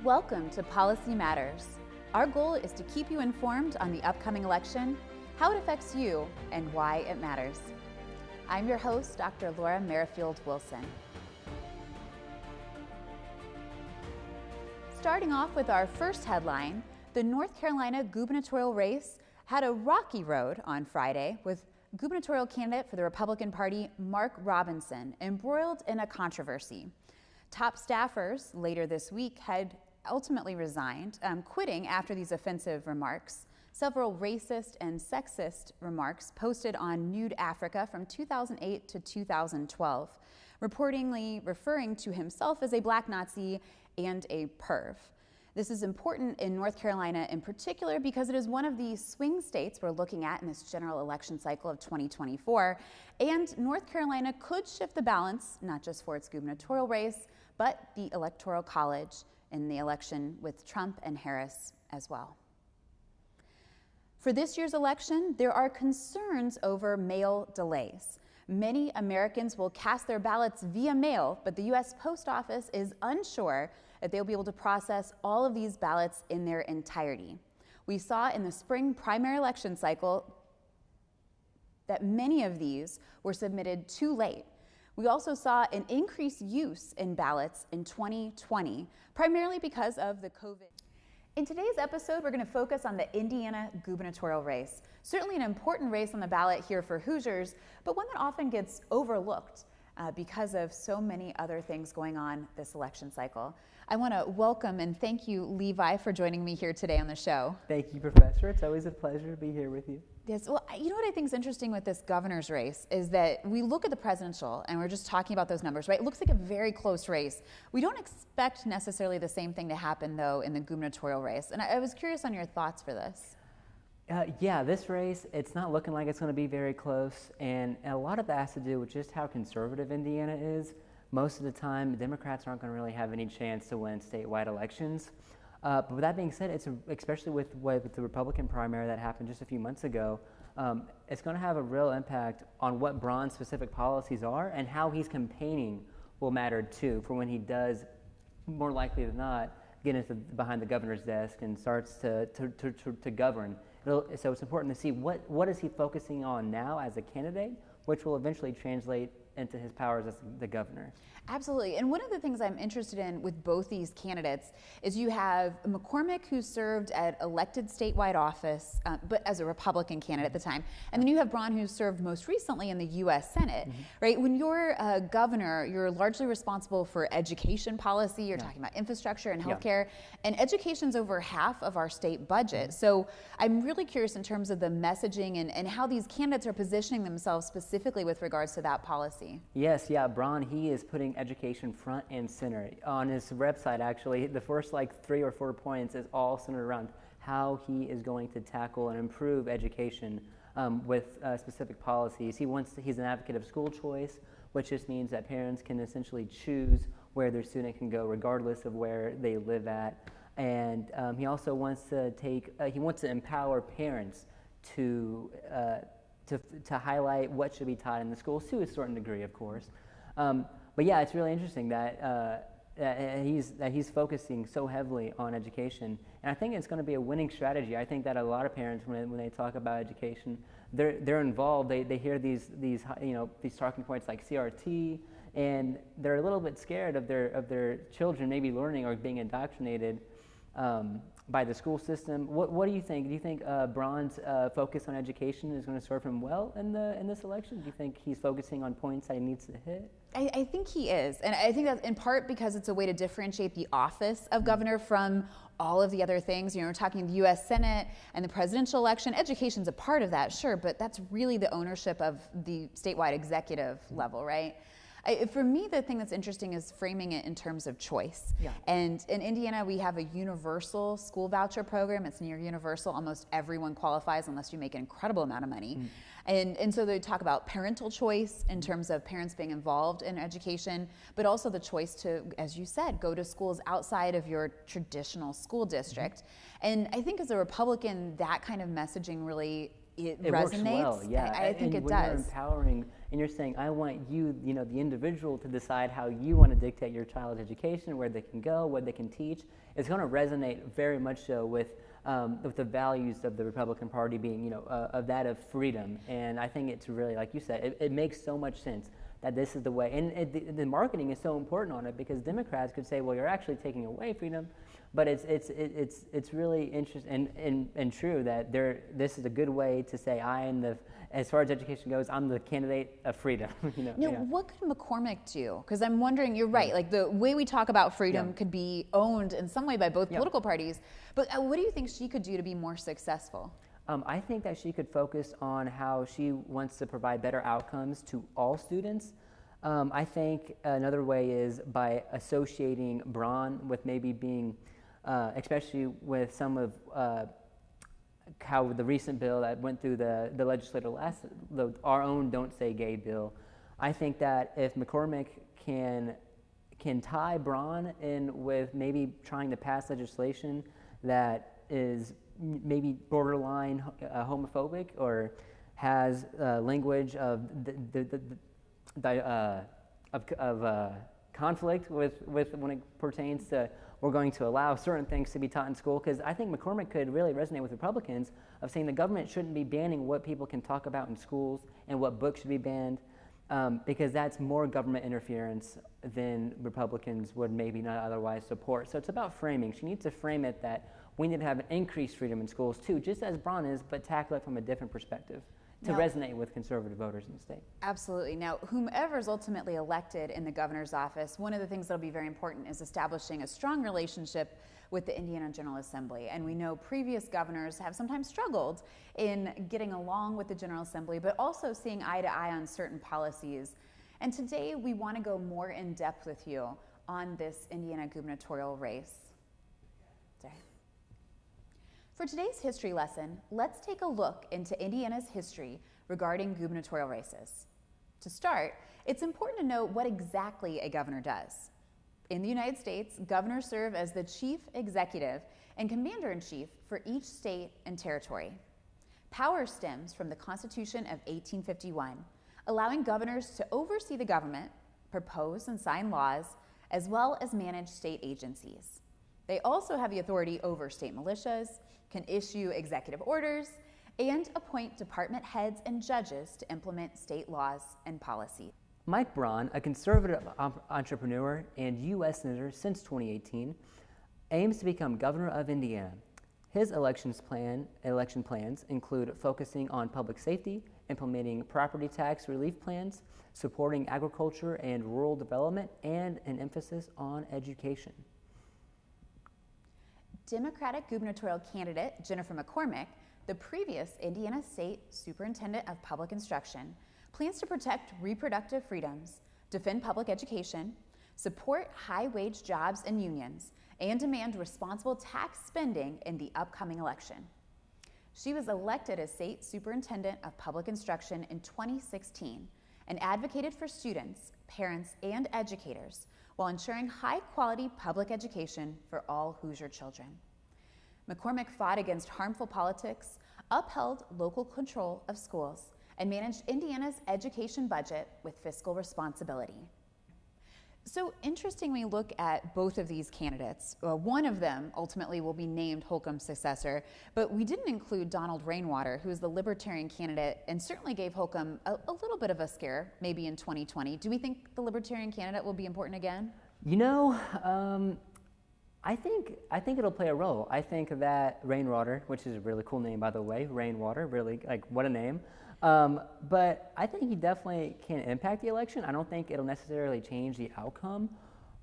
Welcome to Policy Matters. Our goal is to keep you informed on the upcoming election, how it affects you, and why it matters. I'm your host, Dr. Laura Merrifield Wilson. Starting off with our first headline, the North Carolina gubernatorial race had a rocky road on Friday with gubernatorial candidate for the Republican Party, Mark Robinson, embroiled in a controversy. Top staffers later this week had ultimately resigned, quitting after these offensive remarks. Several racist and sexist remarks posted on Nude Africa from 2008 to 2012, reportedly referring to himself as a black Nazi and a perv. This is important in North Carolina in particular because it is one of the swing states we're looking at in this general election cycle of 2024. And North Carolina could shift the balance, not just for its gubernatorial race, but the Electoral College in the election with Trump and Harris as well. For this year's election, there are concerns over mail delays. Many Americans will cast their ballots via mail, but the U.S. Post Office is unsure that they'll be able to process all of these ballots in their entirety. We saw in the spring primary election cycle that many of these were submitted too late. We also saw an increased use in ballots in 2020, primarily because of the COVID. In today's episode, we're going to focus on the Indiana gubernatorial race. Certainly an important race on the ballot here for Hoosiers, but one that often gets overlooked because of so many other things going on this election cycle. I want to welcome and thank you, Levi, for joining me here today on the show. Thank you, Professor. It's always a pleasure to be here with you. Yes, well, you know what I think is interesting with this governor's race is that we look at the presidential and we're just talking about those numbers, right? It looks like a very close race. We don't expect necessarily the same thing to happen, though, in the gubernatorial race. And I was curious on your thoughts for this. Yeah, this race, it's not looking like it's going to be very close. And a lot of that has to do with just how conservative Indiana is. Most of the time, Democrats aren't going to really have any chance to win statewide elections. But with that being said, especially with the Republican primary that happened just a few months ago, it's going to have a real impact on what Braun's specific policies are, and how he's campaigning will matter too for when he does, more likely than not, get into behind the governor's desk and starts to govern. So it's important to see what is he focusing on now as a candidate, which will eventually translate into his powers as the governor. Absolutely. And one of the things I'm interested in with both these candidates is you have McCormick, who served at elected statewide office, but as a Republican candidate at the time. And then you have Braun, who served most recently in the U.S. Senate, right? When you're a governor, you're largely responsible for education policy. You're talking about infrastructure and healthcare. And education's over half of our state budget. So I'm really curious in terms of the messaging and how these candidates are positioning themselves specifically with regards to that policy. Yes, Braun, he is putting education front and center. On his website, actually, the first 3 or 4 points is all centered around how he is going to tackle and improve education with specific policies. He's an advocate of school choice, which just means that parents can essentially choose where their student can go regardless of where they live at. And he also wants to empower parents to highlight what should be taught in the schools to a certain degree, of course. But yeah, it's really interesting that he's focusing so heavily on education, and I think it's going to be a winning strategy. I think that a lot of parents, when they talk about education, they're involved. They hear these talking points like CRT, and they're a little bit scared of their children maybe learning or being indoctrinated by the school system. What do you think? Do you think Braun's focus on education is going to serve him well in this election? Do you think he's focusing on points that he needs to hit? I think he is, and I think that's in part because it's a way to differentiate the office of governor from all of the other things. We're talking the U.S. Senate and the presidential election. Education's a part of that, sure, but that's really the ownership of the statewide executive level, right? For me, the thing that's interesting is framing it in terms of choice. Yeah. And in Indiana, we have a universal school voucher program. It's near universal. Almost everyone qualifies unless you make an incredible amount of money. And so they talk about parental choice in terms of parents being involved in education, but also the choice to, as you said, go to schools outside of your traditional school district. And I think as a Republican, that kind of messaging really it resonates. Works well, yeah. I think it when does. You're empowering and you're saying, I want you, the individual, to decide how you want to dictate your child's education, where they can go, what they can teach, it's going to resonate very much so with the values of the Republican Party being, of that of freedom. And I think it's really, like you said, it makes so much sense that this is the way. And the marketing is so important on it, because Democrats could say, well, you're actually taking away freedom. But it's really interesting and true that this is a good way to say, as far as education goes, I'm the candidate of freedom. What could McCormick do? Because I'm wondering, you're right, like the way we talk about freedom could be owned in some way by both political parties. But what do you think she could do to be more successful? I think that she could focus on how she wants to provide better outcomes to all students. I think another way is by associating Braun with maybe being, especially with some of how the recent bill that went through the legislature our own Don't Say Gay bill. I think that if McCormick can tie Braun in with maybe trying to pass legislation that is maybe borderline homophobic, or has language of conflict with when it pertains to, we're going to allow certain things to be taught in school. Because I think McCormick could really resonate with Republicans of saying the government shouldn't be banning what people can talk about in schools and what books should be banned, because that's more government interference than Republicans would maybe not otherwise support. So it's about framing. She needs to frame it that we need to have increased freedom in schools too, just as Braun is, but tackle it from a different perspective to resonate with conservative voters in the state. Absolutely. Now, whomever is ultimately elected in the governor's office, one of the things that will be very important is establishing a strong relationship with the Indiana General Assembly. And we know previous governors have sometimes struggled in getting along with the General Assembly, but also seeing eye to eye on certain policies. And today we want to go more in depth with you on this Indiana gubernatorial race. For today's history lesson, let's take a look into Indiana's history regarding gubernatorial races. To start, it's important to know what exactly a governor does. In the United States, governors serve as the chief executive and commander-in-chief for each state and territory. Power stems from the Constitution of 1851, allowing governors to oversee the government, propose and sign laws, as well as manage state agencies. They also have the authority over state militias, can issue executive orders, and appoint department heads and judges to implement state laws and policies. Mike Braun, a conservative entrepreneur and U.S. Senator since 2018, aims to become governor of Indiana. His election plans include focusing on public safety, implementing property tax relief plans, supporting agriculture and rural development, and an emphasis on education. Democratic gubernatorial candidate Jennifer McCormick, the previous Indiana State Superintendent of Public Instruction, plans to protect reproductive freedoms, defend public education, support high-wage jobs and unions, and demand responsible tax spending in the upcoming election. She was elected as State Superintendent of Public Instruction in 2016 and advocated for students, parents, and educators while ensuring high-quality public education for all Hoosier children. McCormick fought against harmful politics, upheld local control of schools, and managed Indiana's education budget with fiscal responsibility. So interesting, we look at both of these candidates. One of them ultimately will be named Holcomb's successor, but we didn't include Donald Rainwater, who is the Libertarian candidate and certainly gave Holcomb a little bit of a scare, maybe in 2020. Do we think the Libertarian candidate will be important again? I think it'll play a role. I think that Rainwater, which is a really cool name, by the way, Rainwater, really, like, what a name. But I think he definitely can impact the election. I don't think it'll necessarily change the outcome,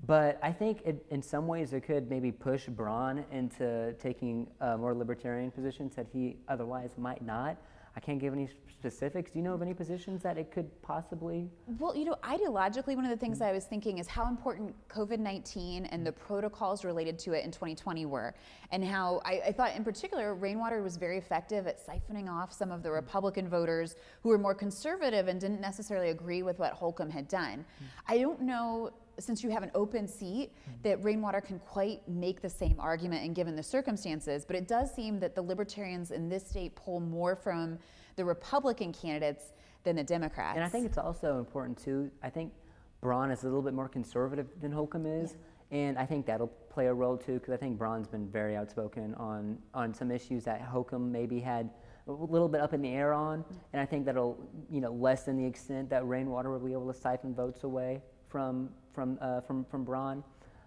but I think in some ways it could maybe push Braun into taking more libertarian positions that he otherwise might not. I can't give any specifics. Do you know of any positions that it could possibly? Well, ideologically, one of the things I was thinking is how important COVID-19 and the protocols related to it in 2020 were, and how I thought in particular Rainwater was very effective at siphoning off some of the Republican voters who were more conservative and didn't necessarily agree with what Holcomb had done. I don't know, since you have an open seat, that Rainwater can quite make the same argument and given the circumstances, but it does seem that the Libertarians in this state pull more from the Republican candidates than the Democrats. And I think it's also important too. I think Braun is a little bit more conservative than Holcomb is. And I think that'll play a role too, because I think Braun's been very outspoken on some issues that Holcomb maybe had a little bit up in the air on, and I think that'll lessen the extent that Rainwater will be able to siphon votes away from Braun.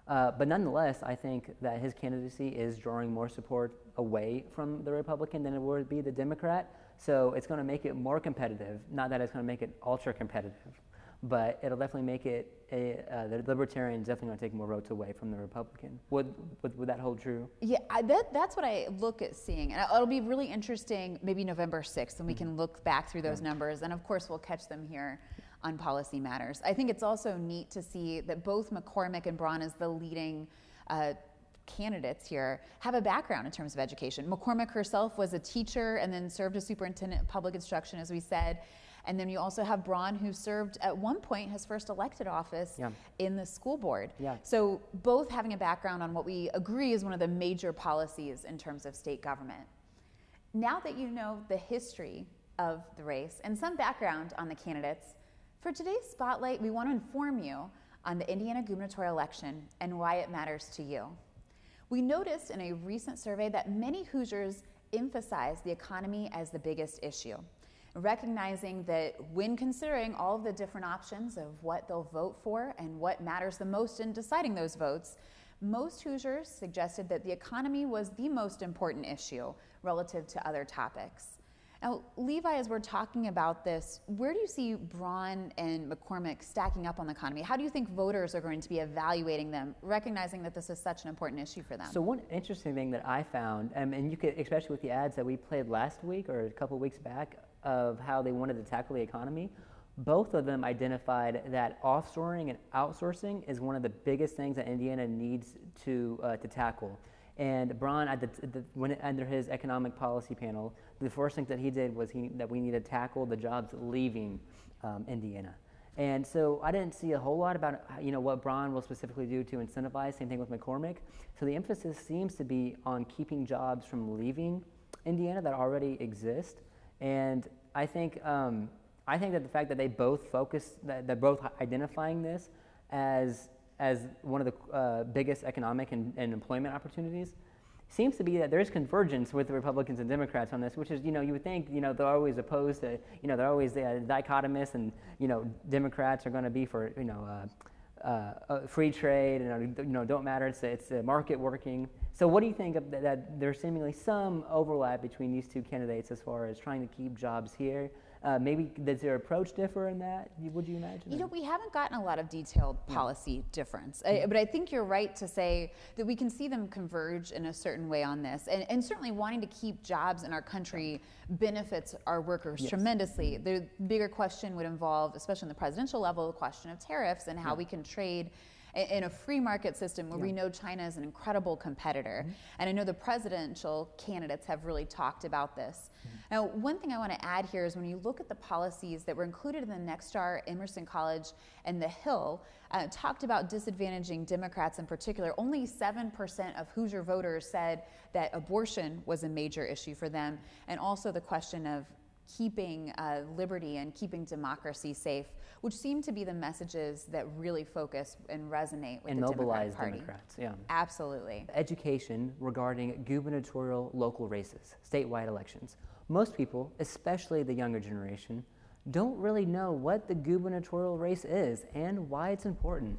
But nonetheless, I think that his candidacy is drawing more support away from the Republican than it would be the Democrat. So it's going to make it more competitive. Not that it's going to make it ultra competitive, but it'll definitely make it the Libertarians definitely going to take more votes away from the Republican. Would that hold true? Yeah, that's what I look at seeing. And it'll be really interesting maybe November 6th when we can look back through those numbers. And of course, we'll catch them here on Policy Matters. I think it's also neat to see that both McCormick and Braun, as the leading candidates here, have a background in terms of education. McCormick herself was a teacher and then served as superintendent of public instruction, as we said. And then you also have Braun, who served at one point his first elected office in the school board. So both having a background on what we agree is one of the major policies in terms of state government. Now that you know the history of the race and some background on the candidates, for today's Spotlight, we want to inform you on the Indiana gubernatorial election and why it matters to you. We noticed in a recent survey that many Hoosiers emphasize the economy as the biggest issue, recognizing that when considering all of the different options of what they'll vote for and what matters the most in deciding those votes, most Hoosiers suggested that the economy was the most important issue relative to other topics. Now, Levi, as we're talking about this, where do you see Braun and McCormick stacking up on the economy? How do you think voters are going to be evaluating them, recognizing that this is such an important issue for them? So one interesting thing that I found, and you could, especially with the ads that we played last week or a couple of weeks back, of how they wanted to tackle the economy, both of them identified that offshoring and outsourcing is one of the biggest things that Indiana needs to tackle. And Braun, under his economic policy panel, the first thing that he did was that we need to tackle the jobs leaving Indiana. And so I didn't see a whole lot about what Braun will specifically do to incentivize. Same thing with McCormick. So the emphasis seems to be on keeping jobs from leaving Indiana that already exist. And I think that the fact that they both they're both identifying this as one of the biggest economic and employment opportunities, seems to be that there's convergence with the Republicans and Democrats on this, which is, you would think, they're always opposed to, they're always dichotomous, and, Democrats are going to be for, free trade, and, don't matter, it's a market working. So what do you think of that there's seemingly some overlap between these two candidates as far as trying to keep jobs here? Maybe does their approach differ in that, would you imagine? We haven't gotten a lot of detailed policy difference, but I think you're right to say that we can see them converge in a certain way on this. And certainly wanting to keep jobs in our country benefits our workers tremendously. The bigger question would involve, especially on the presidential level, the question of tariffs and how we can trade in a free market system where we know China is an incredible competitor. And I know the presidential candidates have really talked about this. Now, one thing I want to add here is when you look at the policies that were included in the Next Star, Emerson College, and the Hill, talked about disadvantaging Democrats in particular. Only 7% of Hoosier voters said that abortion was a major issue for them, and also the question of keeping liberty and keeping democracy safe, which seem to be the messages that really focus and resonate with and the mobilize Democratic Party. Democrats. Yeah, absolutely. Education regarding gubernatorial local races, statewide elections. Most people, especially the younger generation, don't really know what the gubernatorial race is and why it's important.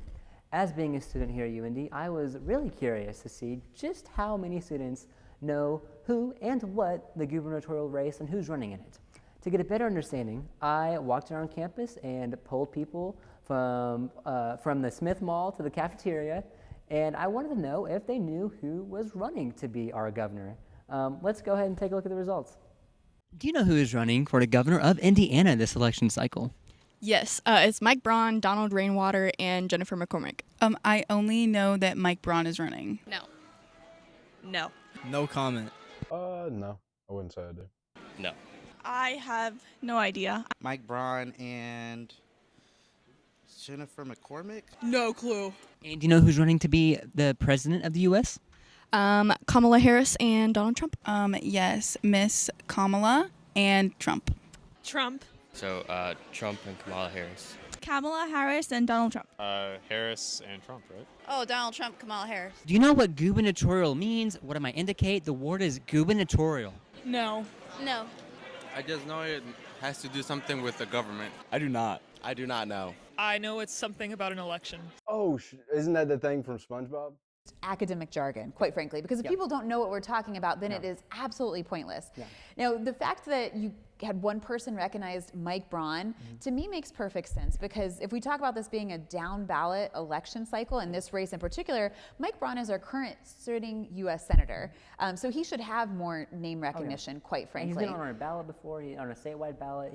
As being a student here at UND, I was really curious to see just how many students know who and what the gubernatorial race and who's running in it. To get a better understanding, I walked around campus and polled people from the Smith Mall to the cafeteria, and I wanted to know if they knew who was running to be our governor. Let's go ahead and take a look at the results. Do you know who is running for the governor of Indiana this election cycle? Yes, it's Mike Braun, Donald Rainwater, and Jennifer McCormick. I only know that Mike Braun is running. No. No comment. No. I wouldn't say I do. No. I have no idea. Mike Braun and Jennifer McCormick? No clue. And do you know who's running to be the president of the U.S.? Kamala Harris and Donald Trump. Yes, Miss Kamala and Trump. Trump. So Trump and Kamala Harris. Kamala Harris and Donald Trump. Harris and Trump, right? Oh, Donald Trump, Kamala Harris. Do you know what gubernatorial means? What it might indicate? The word is gubernatorial. No. No. I just know it has to do something with the government. I do not. I do not know. I know it's something about an election. Oh, isn't that the thing from SpongeBob? Academic jargon, quite frankly, because if people don't know what we're talking about, then it is absolutely pointless. Now, the fact that you had one person recognized Mike Braun, to me makes perfect sense, because if we talk about this being a down ballot election cycle, and this race in particular, Mike Braun is our current sitting U.S. Senator, so he should have more name recognition, quite frankly. And he's been on a ballot before, on a statewide ballot.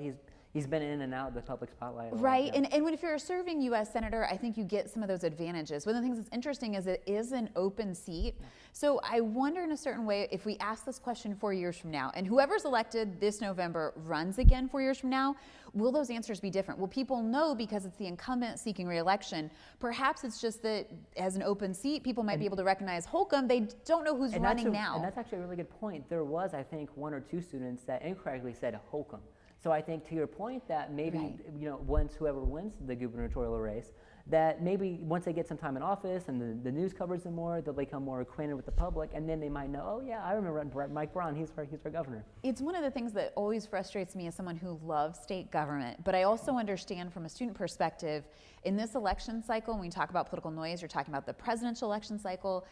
He's been in and out of the public spotlight. Right, and if you're a serving U.S. Senator, I think you get some of those advantages. One of the things that's interesting is it is an open seat. So I wonder in a certain way, if we ask this question 4 years from now, and whoever's elected this November runs again 4 years from now, will those answers be different? Will people know because it's the incumbent seeking re-election? Perhaps it's just that as an open seat, people might be able to recognize Holcomb. They don't know who's running now. And that's actually a really good point. There was, I think, 1 or 2 students that incorrectly said Holcomb. So I think to your point that maybe, once whoever wins the gubernatorial race, that maybe once they get some time in office and the news covers them more, they'll become more acquainted with the public, and then they might know, oh yeah, I remember Mike Braun, he's our governor. It's one of the things that always frustrates me as someone who loves state government, but I also understand from a student perspective, in this election cycle, when we talk about political noise, you're talking about the presidential election cycle,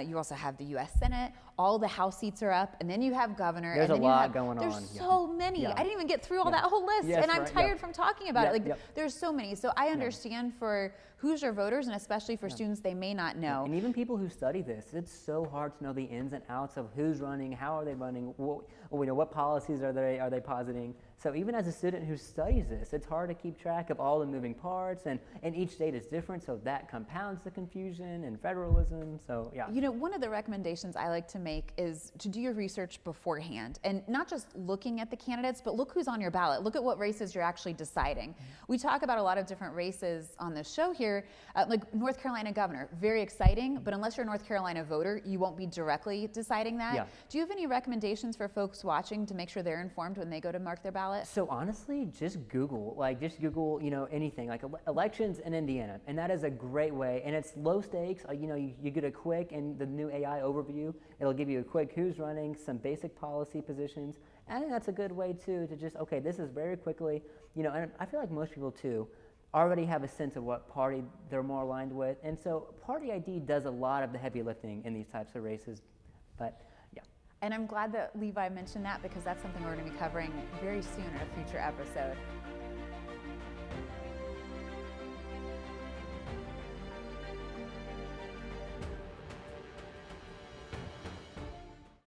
you also have the U.S. Senate, all the House seats are up, and then you have governor. There's and then a lot going on. There's so many. I didn't even get through all that whole list, and I'm tired from talking about it. There's so many. So I understand for Hoosier voters, and especially for students they may not know. And even people who study this, it's so hard to know the ins and outs of who's running, how are they running, what policies are they positing. So even as a student who studies this, it's hard to keep track of all the moving parts, and each state is different, so that compounds the confusion and federalism. So yeah. One of the recommendations I like to make is to do your research beforehand, and not just looking at the candidates, but look who's on your ballot. Look at what races you're actually deciding. We talk about a lot of different races on this show here, like North Carolina governor, very exciting, but unless you're a North Carolina voter, you won't be directly deciding that. Do you have any recommendations for folks watching to make sure they're informed when they go to mark their ballot? So honestly, just Google, anything, like elections in Indiana, and that is a great way, and it's low stakes. You get a quick, and the new AI overview, it'll give you a quick who's running, some basic policy positions, and I think that's a good way too to just, okay, this is very quickly, and I feel like most people too already have a sense of what party they're more aligned with, and so Party ID does a lot of the heavy lifting in these types of races, but yeah. And I'm glad that Levi mentioned that, because that's something we're going to be covering very soon in a future episode.